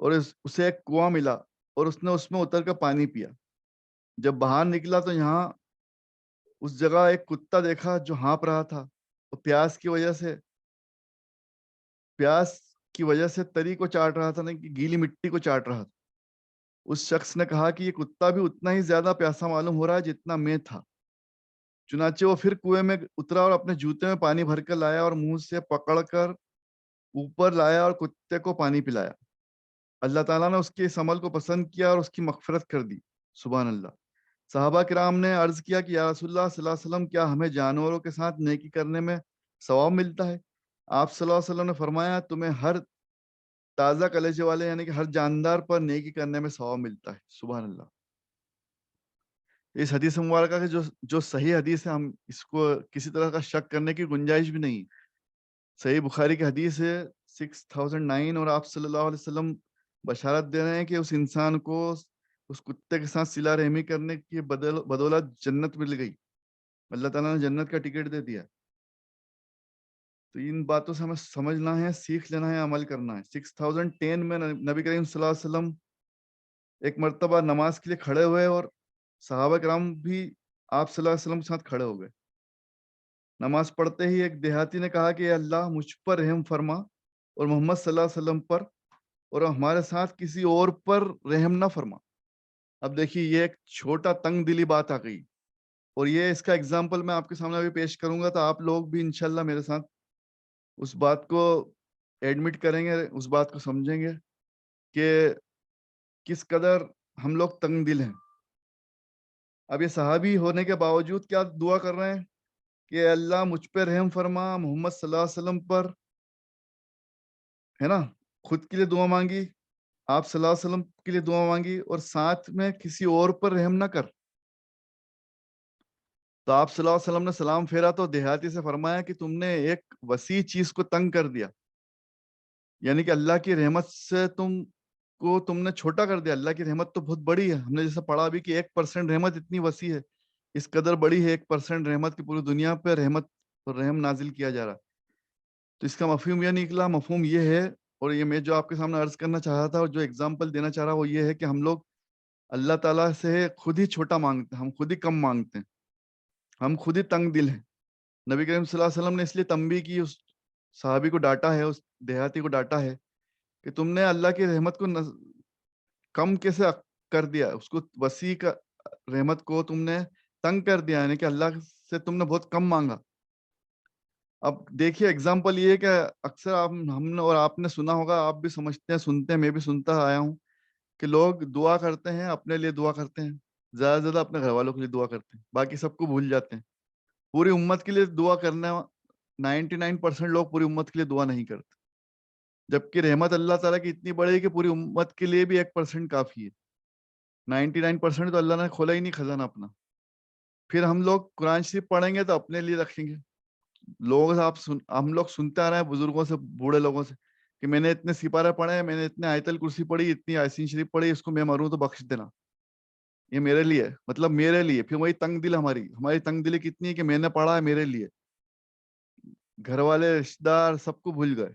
اور اسے ایک کنواں ملا اور اس نے اس میں اتر کر پانی پیا. جب باہر نکلا تو یہاں اس جگہ ایک کتا دیکھا جو ہانپ رہا تھا اور پیاس کی وجہ سے تری کو چاٹ رہا تھا, نہیں کہ گیلی مٹی کو چاٹ رہا تھا. اس شخص نے کہا کہ یہ کتا بھی اتنا ہی زیادہ پیاسا معلوم ہو رہا ہے جتنا میں تھا. چنانچہ وہ پھر کنویں میں اترا اور اپنے جوتے میں پانی بھر کر لایا اور منہ سے پکڑ کر اوپر لایا اور کتے کو پانی پلایا. اللہ تعالیٰ نے اس کے اس عمل کو پسند کیا اور اس کی مغفرت کر دی. سبحان اللہ. صحابہ کرام نے عرض کیا کہ یا رسول اللہ صلی اللہ علیہ وسلم کیا ہمیں جانوروں کے ساتھ نیکی کرنے میں ثواب ملتا ہے؟ آپ صلی اللہ علیہ وسلم نے فرمایا تمہیں ہر تازہ کلیجے والے یعنی کہ ہر جاندار پر نیکی کرنے میں ثواب ملتا ہے. سبحان اللہ. اس حدیث مبارکہ کے جو صحیح حدیث ہے ہم اس کو کسی طرح کا شک کرنے کی گنجائش بھی نہیں. صحیح بخاری کی حدیث ہے 6009 اور آپ صلی اللہ علیہ وسلم بشارت دے رہے ہیں کہ اس انسان کو اس کتے کے ساتھ صلہ رحمی کرنے کی بدولت جنت مل گئی. اللہ تعالیٰ نے جنت کا ٹکٹ دے دیا. تو ان باتوں سے ہمیں سمجھنا ہے, سیکھ لینا ہے, عمل کرنا ہے. 6010 میں نبی کریم صلی اللہ علیہ وسلم ایک مرتبہ نماز کے لیے کھڑے ہوئے اور صحابہ کرام بھی آپ صلی اللہ علیہ وسلم کے ساتھ کھڑے ہو گئے. نماز پڑھتے ہی ایک دیہاتی نے کہا کہ اللہ مجھ پر رحم فرما اور محمد صلی اللہ علیہ وسلم پر اور ہمارے ساتھ کسی اور پر رحم نہ فرما. اب دیکھیے یہ ایک چھوٹا تنگ دلی بات آ گئی اور یہ اس کا اگزامپل میں آپ کے سامنے ابھی پیش کروں گا تو آپ لوگ بھی انشاءاللہ میرے ساتھ اس بات کو ایڈمٹ کریں گے, اس بات کو سمجھیں گے کہ کس قدر ہم لوگ تنگ دل ہیں. اب یہ صحابی ہونے کے باوجود کیا دعا کر رہے ہیں کہ اللہ مجھ پہ رحم فرما, محمد صلی اللہ علیہ وسلم پر, ہے نا. خود کے لیے دعا مانگی, آپ صلی اللہ علیہ وسلم کے لیے دعا مانگی اور ساتھ میں کسی اور پر رحم نہ کر. تو آپ صلی اللہ علیہ وسلم نے سلام پھیرا تو دیہاتی سے فرمایا کہ تم نے ایک وسیع چیز کو تنگ کر دیا, یعنی کہ اللہ کی رحمت سے تم نے چھوٹا کر دیا. اللہ کی رحمت تو بہت بڑی ہے, ہم نے جیسا پڑھا بھی کہ 1% رحمت اتنی وسیع ہے, اس قدر بڑی ہے 1% رحمت کی پوری دنیا پہ رحمت اور رحم نازل کیا جا رہا. تو اس کا مفہوم یہ نکلا, مفہوم یہ ہے, اور یہ میں جو آپ کے سامنے عرض کرنا چاہ رہا تھا اور جو اگزامپل دینا چاہ رہا وہ یہ ہے کہ ہم لوگ اللہ تعالیٰ سے خود ہی چھوٹا مانگتے ہیں, ہم خود ہی کم مانگتے ہیں, ہم خود ہی تنگ دل ہیں. نبی کریم صلی اللہ علیہ وسلم نے اس لیے تنبیہ کی, اس صحابی کو ڈانٹا ہے, اس دیہاتی کو ڈانٹا ہے کہ تم نے اللہ کی رحمت کو کم کیسے کر دیا, اس کو وسیع کا رحمت کو تم نے تنگ کر دیا, یعنی کہ اللہ سے تم نے بہت کم مانگا. اب دیکھیے اگزامپل یہ ہے کہ اکثر ہم نے اور آپ نے سنا ہوگا, آپ بھی سمجھتے ہیں, سنتے ہیں, میں بھی سنتا آیا ہوں کہ لوگ دعا کرتے ہیں, اپنے لیے دعا کرتے ہیں, زیادہ سے زیادہ اپنے گھر والوں کے لیے دعا کرتے ہیں, باقی سب کو بھول جاتے ہیں. پوری امت کے لیے دعا کرنا 99% لوگ پوری امت کے لیے دعا نہیں کرتے, جبکہ رحمت اللہ تعالیٰ کی اتنی بڑی ہے کہ پوری امت کے لیے بھی 1% کافی ہے. 99% تو اللہ نے کھولا ہی نہیں خزانہ اپنا. پھر ہم لوگ قرآن شریف پڑھیں گے تو اپنے لیے رکھیں گے. لوگوں سے ہم لوگ سنتے آ رہے ہیں بزرگوں سے, بوڑھے لوگوں سے, کہ میں نے اتنے سپارے پڑھے ہیں, میں نے اتنے آیت الکرسی پڑھی, اتنی یاسین شریف پڑھی, اس کو میں مروں تو بخش دینا, یہ میرے لیے, مطلب میرے لیے. پھر وہی تنگ دل, ہماری تنگ دلی کتنی ہے کہ میں نے پڑھا ہے میرے لیے, گھر والے رشتے دار سب کو بھول گئے,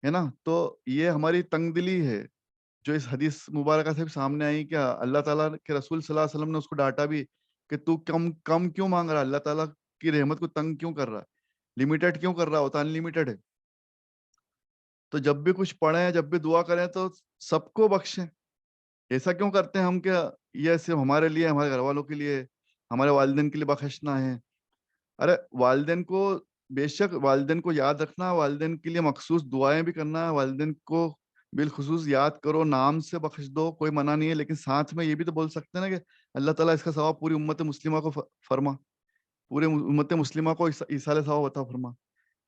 ہے نا. تو یہ ہماری تنگ دلی ہے جو اس حدیث مبارکہ سے سامنے آئی کہ اللہ تعالیٰ کے رسول صلی اللہ علیہ وسلم نے اس کو ڈانٹا بھی کہ تو کم کیوں مانگ رہا ہے, اللہ تعالیٰ کی رحمت کو تنگ کیوں کر رہا ہے, لمیٹڈ کیوں کر رہا ہوتا, ان لمیٹڈ ہے. تو جب بھی کچھ پڑھیں, جب بھی دعا کریں تو سب کو بخشیں. ایسا کیوں کرتے ہیں ہم کہ یہ صرف ہمارے لیے, ہمارے گھر والوں کے لیے, ہمارے والدین کے لیے بخشنا ہے. ارے والدین کو بے شک والدین کو یاد رکھنا, والدین کے لیے مخصوص دعائیں بھی کرنا ہے, والدین کو بالخصوص یاد کرو, نام سے بخش دو, کوئی منع نہیں ہے. لیکن ساتھ میں یہ بھی تو بول سکتے ہیں نا کہ اللہ تعالیٰ اس کا ثواب پوری امت مسلمہ کو فرما, پورے امت مسلمہ کو ایصال ثواب عطا فرما.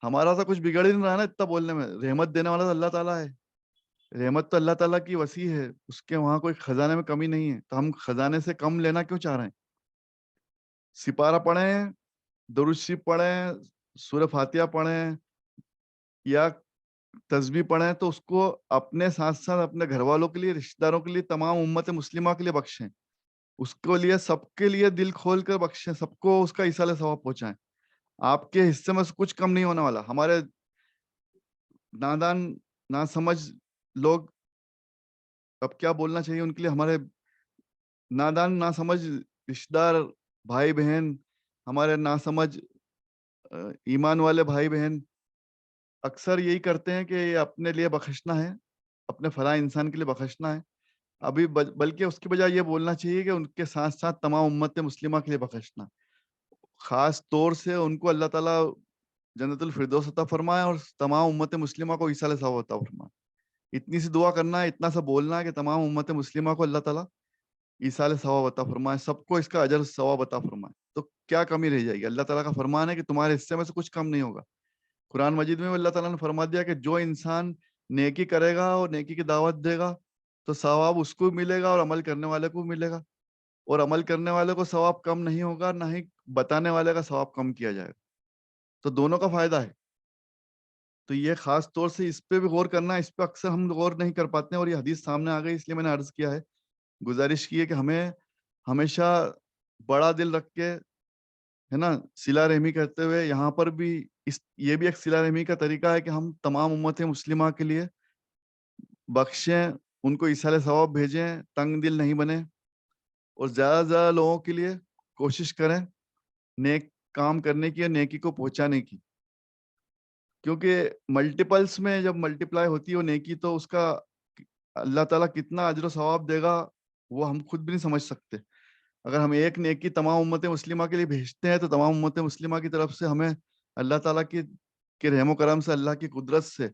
ہمارا تو کچھ بگڑ ہی نہیں رہا نا اتنا بولنے میں. رحمت دینے والا تو اللہ تعالیٰ ہے, رحمت تو اللہ تعالیٰ کی وسیع ہے, اس کے وہاں کوئی خزانے میں کمی نہیں ہے. تو ہم خزانے سے کم لینا کیوں چاہ رہے ہیں؟ سپارہ پڑھیں, درود شریف پڑھیں, سورہ فاتحہ پڑھیں یا تسبیح پڑھیں, تو اس کو اپنے ساتھ ساتھ اپنے گھر والوں کے لیے, رشتہ داروں کے لیے, تمام امت مسلمہ کے لیے بخشیں. اس کو لیے سب کے لیے دل کھول کر بخشیں, سب کو اس کا ایصال ثواب پہنچائیں. آپ کے حصے میں کچھ کم نہیں ہونے والا. ہمارے نادان ناسمجھ لوگ, اب کیا بولنا چاہیے ان کے لیے, ہمارے نادان ناسمجھ رشتہ دار بھائی بہن, ہمارے ناسمجھ ایمان والے بھائی بہن اکثر یہی کرتے ہیں کہ اپنے لیے بخشنا ہے, اپنے فلاں انسان کے لیے بخشنا ہے. ابھی بلکہ اس کی بجائے یہ بولنا چاہیے کہ ان کے ساتھ ساتھ تمام امت مسلمہ کے لیے بخشنا، خاص طور سے ان کو اللہ تعالیٰ جنت الفردوس عطا فرمائے اور تمام امت مسلمہ کو ایصال ثواب عطا فرمائے۔ اتنی سی دعا کرنا ہے، اتنا سا بولنا ہے کہ تمام امت مسلمہ کو اللہ تعالیٰ ایصال ثواب عطا فرمائے، سب کو اس کا اجر ثواب عطا فرمائے۔ تو کیا کمی رہ جائے گی؟ اللہ تعالیٰ کا فرمان ہے کہ تمہارے حصے میں سے کچھ کم نہیں ہوگا۔ قرآن مجید میں اللہ تعالیٰ نے فرما دیا کہ جو انسان نیکی کرے گا اور نیکی کی دعوت دے گا تو ثواب اس کو ملے گا اور عمل کرنے والے کو ملے گا، اور عمل کرنے والے کو ثواب کم نہیں ہوگا، نہ ہی بتانے والے کا ثواب کم کیا جائے گا، تو دونوں کا فائدہ ہے۔ تو یہ خاص طور سے اس پہ بھی غور کرنا ہے، اس پہ اکثر ہم غور نہیں کر پاتے ہیں، اور یہ حدیث سامنے آ گئی، اس لیے میں نے عرض کیا ہے، گزارش کی ہے کہ ہمیں ہمیشہ بڑا دل رکھ کے، ہے نا، صلہ رحمی کرتے ہوئے، یہاں پر بھی یہ بھی ایک صلہ رحمی کا طریقہ ہے کہ ہم تمام امت مسلمہ کے لیے بخشیں، ان کو ایصال ثواب بھیجیں، تنگ دل نہیں بنے، اور زیادہ سے زیادہ لوگوں کے لیے کوشش کریں نیک کام کرنے کی اور نیکی کو پہنچانے کی، کیونکہ ملٹیپلس میں جب ملٹیپلائی ہوتی ہے وہ نیکی، تو اس کا اللہ تعالیٰ کتنا اجر و ثواب دے گا وہ ہم خود بھی نہیں سمجھ سکتے۔ اگر ہم ایک نیکی تمام امت مسلمہ کے لیے بھیجتے ہیں تو تمام امت مسلمہ کی طرف سے ہمیں اللہ تعالیٰ کی رحم و کرم سے، اللہ کی قدرت سے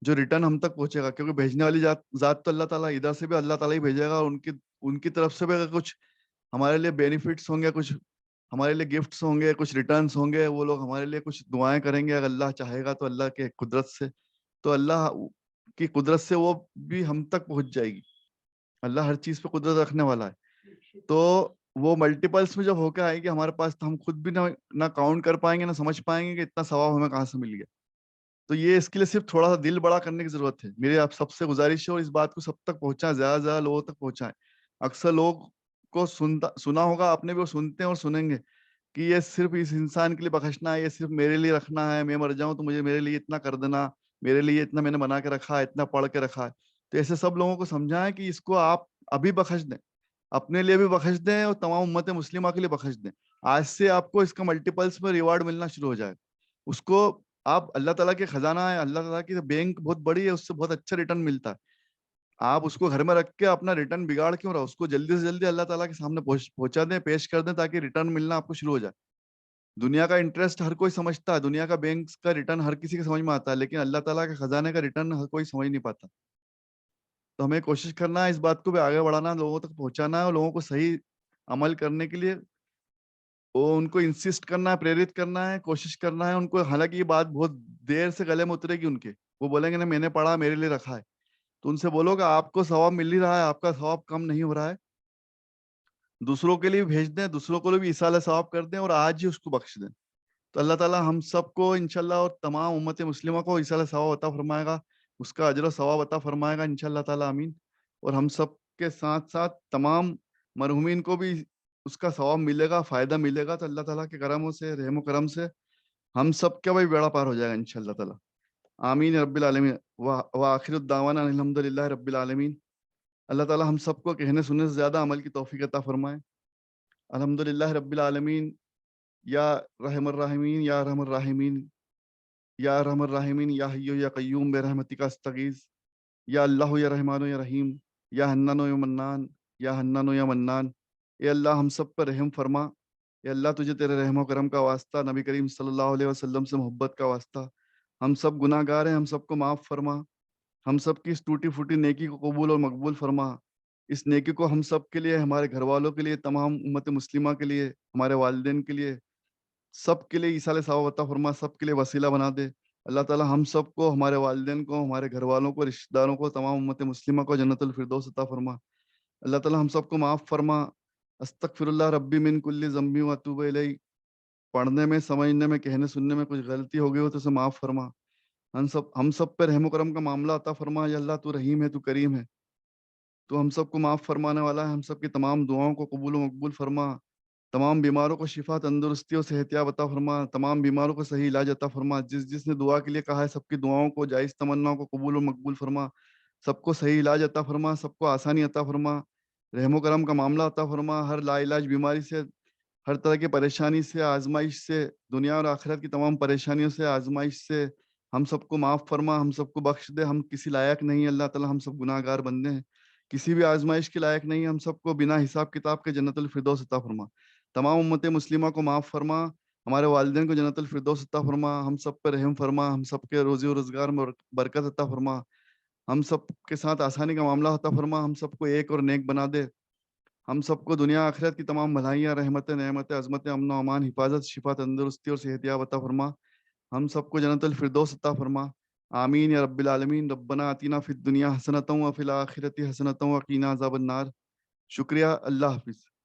جو ریٹرن ہم تک پہنچے گا، کیونکہ بھیجنے والی ذات تو اللہ تعالیٰ، ادھر سے بھی اللہ تعالیٰ ہی بھیجے گا، اور ان کی طرف سے بھی اگر کچھ ہمارے لیے بینیفٹس ہوں گے، کچھ ہمارے لیے گفٹس ہوں گے، کچھ ریٹرنس ہوں گے، وہ لوگ ہمارے لیے کچھ دعائیں کریں گے اگر اللہ چاہے گا تو، اللہ کے قدرت سے، تو اللہ کی قدرت سے وہ بھی ہم تک پہنچ جائے گی۔ اللہ ہر چیز پہ قدرت رکھنے والا ہے، تو وہ ملٹیپلس میں جب ہو کے آئے گی ہمارے پاس، تو ہم خود بھی نہ کاؤنٹ کر پائیں گے، نہ سمجھ پائیں گے کہ اتنا ثواب ہمیں کہاں سے مل گیا۔ تو یہ اس کے لیے صرف تھوڑا سا دل بڑا کرنے کی ضرورت ہے۔ میری آپ سب سے گزارش ہے، اور اس بات کو سب تک پہنچائیں، زیادہ سے زیادہ لوگوں تک پہنچائیں۔ اکثر لوگ کو سنا ہوگا آپ نے بھی، وہ سنتے ہیں اور سنیں گے کہ یہ صرف اس انسان کے لیے بخشنا ہے، یہ صرف میرے لیے رکھنا ہے، میں مر جاؤں تو مجھے میرے لیے اتنا کر دینا، میرے لیے اتنا میں نے بنا کے رکھا ہے، اتنا پڑھ کے رکھا ہے۔ تو ایسے سب لوگوں کو سمجھائیں کہ اس کو آپ ابھی بخش دیں، اپنے لیے بھی بخش دیں اور تمام امت مسلمہ کے لیے بخش دیں۔ آج سے آپ کو اس کا ملٹیپلس میں ریوارڈ ملنا شروع ہو جائے۔ اس کو آپ، اللہ تعالیٰ کے خزانہ ہے، اللہ تعالیٰ کی بینک بہت بڑی ہے، اس سے بہت اچھا ریٹرن ملتا ہے۔ آپ اس کو گھر میں رکھ کے اپنا ریٹرن بگاڑ کیوں رہا؟ اس کو جلدی سے جلدی اللہ تعالیٰ کے سامنے پہنچا دیں، پیش کر دیں، تاکہ ریٹرن ملنا آپ کو شروع ہو جائے۔ دنیا کا انٹرسٹ ہر کوئی سمجھتا ہے، دنیا کا بینک کا ریٹرن ہر کسی کے سمجھ میں آتا ہے، لیکن اللہ تعالیٰ کے خزانے کا ریٹرن ہر کوئی سمجھ نہیں پاتا۔ تو ہمیں کوشش کرنا ہے اس بات کو بھی آگے بڑھانا، لوگوں تک پہنچانا ہے، اور لوگوں کو صحیح عمل کرنے کے لیے وہ ان کو انسسٹ کرنا ہے، پریرت کرنا ہے، کوشش کرنا ہے ان کو۔ حالانکہ یہ بات بہت دیر سے گلے میں اترے گی ان کے، وہ بولیں گے نا میں نے پڑھا، میرے لیے رکھا ہے، تو ان سے بولو کہ آپ کو ثواب مل ہی رہا ہے، آپ کا ثواب کم نہیں ہو رہا ہے، دوسروں کے لیے بھی بھیج دیں، دوسروں کو بھی ایصال ثواب کر دیں، اور آج ہی اس کو بخش دیں۔ تو اللہ تعالیٰ ہم سب کو انشاءاللہ اور تمام امت مسلمہ کو ایصال ثواب عطا فرمائے گا، اس کا اجر و ثواب عطا فرمائے گا انشاءاللہ تعالیٰ، آمین۔ اور ہم سب کے ساتھ ساتھ تمام مرحومین کو بھی اس کا ثواب ملے گا، فائدہ ملے گا، تو اللہ تعالیٰ کے کرموں سے، رحم و کرم سے ہم سب کا بھی بیڑا پار ہو جائے گا انشاءاللہ تعالیٰ، آمین یا رب العالمین۔ وآخر الدعوانا ان الحمدللہ رب العالمین۔ اللہ تعالیٰ ہم سب کو کہنے سننے سے زیادہ عمل کی توفیق عطا فرمائے۔ الحمدللہ رب العالمین، یا رحم الرحمین، یا رحم الرحمین، یا رحم الرحمین، یا حی یا قیوم برحمتک استغیث، یا اللہ یا رحمان یا رحیم، یا حنان یا منان، یا حنان یا منان۔ اے اللہ ہم سب پر رحم فرما، اے اللہ تجھے تیرے رحم و کرم کا واسطہ، نبی کریم صلی اللہ علیہ وسلم سے محبت کا واسطہ، ہم سب گناہ گار ہیں، ہم سب کو معاف فرما، ہم سب کی اس ٹوٹی پھوٹی نیکی کو قبول اور مقبول فرما۔ اس نیکی کو ہم سب کے لیے، ہمارے گھر والوں کے لیے، تمام امت مسلمہ کے لیے، ہمارے والدین کے لیے، سب کے لیے ایصال ثواب عطا فرما، سب کے لیے وسیلہ بنا دے۔ اللہ تعالیٰ ہم سب کو، ہمارے والدین کو، ہمارے گھر والوں کو، رشتہ داروں کو، تمام امت مسلمہ کو جنت الفردوس عطا فرما۔ اللہ تعالیٰ ہم سب کو معاف فرما۔ استغفر اللہ ربی من کل ذنب و اتوب الیہ۔ پڑھنے میں، سمجھنے میں، کہنے سننے میں کچھ غلطی ہو گئی ہو تو اسے معاف فرما۔ ہم سب پہ رحم و کرم کا معاملہ عطا فرما، یا اللہ تو رحیم ہے، تو کریم ہے، تو ہم سب کو معاف فرمانے والا ہے، ہم سب کی تمام دعاؤں کو قبول و مقبول فرما، تمام بیماروں کو شفا، تندرستی اور صحتیاب عطا فرما، تمام بیماروں کو صحیح علاج عطا فرما، جس نے دعا کے لیے کہا ہے سب کی دعاؤں کو، جائز تمناؤں کو قبول و مقبول فرما، سب کو صحیح علاج عطا فرما، سب کو آسانی عطا فرما، رحم و کرم کا معاملہ عطا فرما، ہر لا علاج بیماری سے، ہر طرح کی پریشانی سے، آزمائش سے، دنیا اور آخرت کی تمام پریشانیوں سے، آزمائش سے ہم سب کو معاف فرما، ہم سب کو بخش دے۔ ہم کسی لائق نہیں، اللہ تعالیٰ ہم سب گناہ گار بندے ہیں، کسی بھی آزمائش کے لائق نہیں، ہم سب کو بنا حساب کتاب کے جنت الفردوس عطا فرما۔ تمام امت مسلمہ کو معاف فرما، ہمارے والدین کو جنت الفردوس عطا فرما، ہم سب پہ رحم فرما، ہم سب کے روزی و روزگار میں برکت عطا فرما، ہم سب کے ساتھ آسانی کا معاملہ عطا فرما، ہم سب کو ایک اور نیک بنا دے، ہم سب کو دنیا آخرت کی تمام بھلائیاں، رحمتیں، نعمتیں، عظمتیں، امن و امان، حفاظت، شفا، تندرستی اور صحت یاب عطا فرما، ہم سب کو جنت الفردوس عطا فرما۔ آمین یا رب العالمین۔ ربنا آتنا فی الدنیا حسنۃ وفی الآخرۃ حسنۃ وقنا عذاب النار۔ شکریہ، اللہ حافظ۔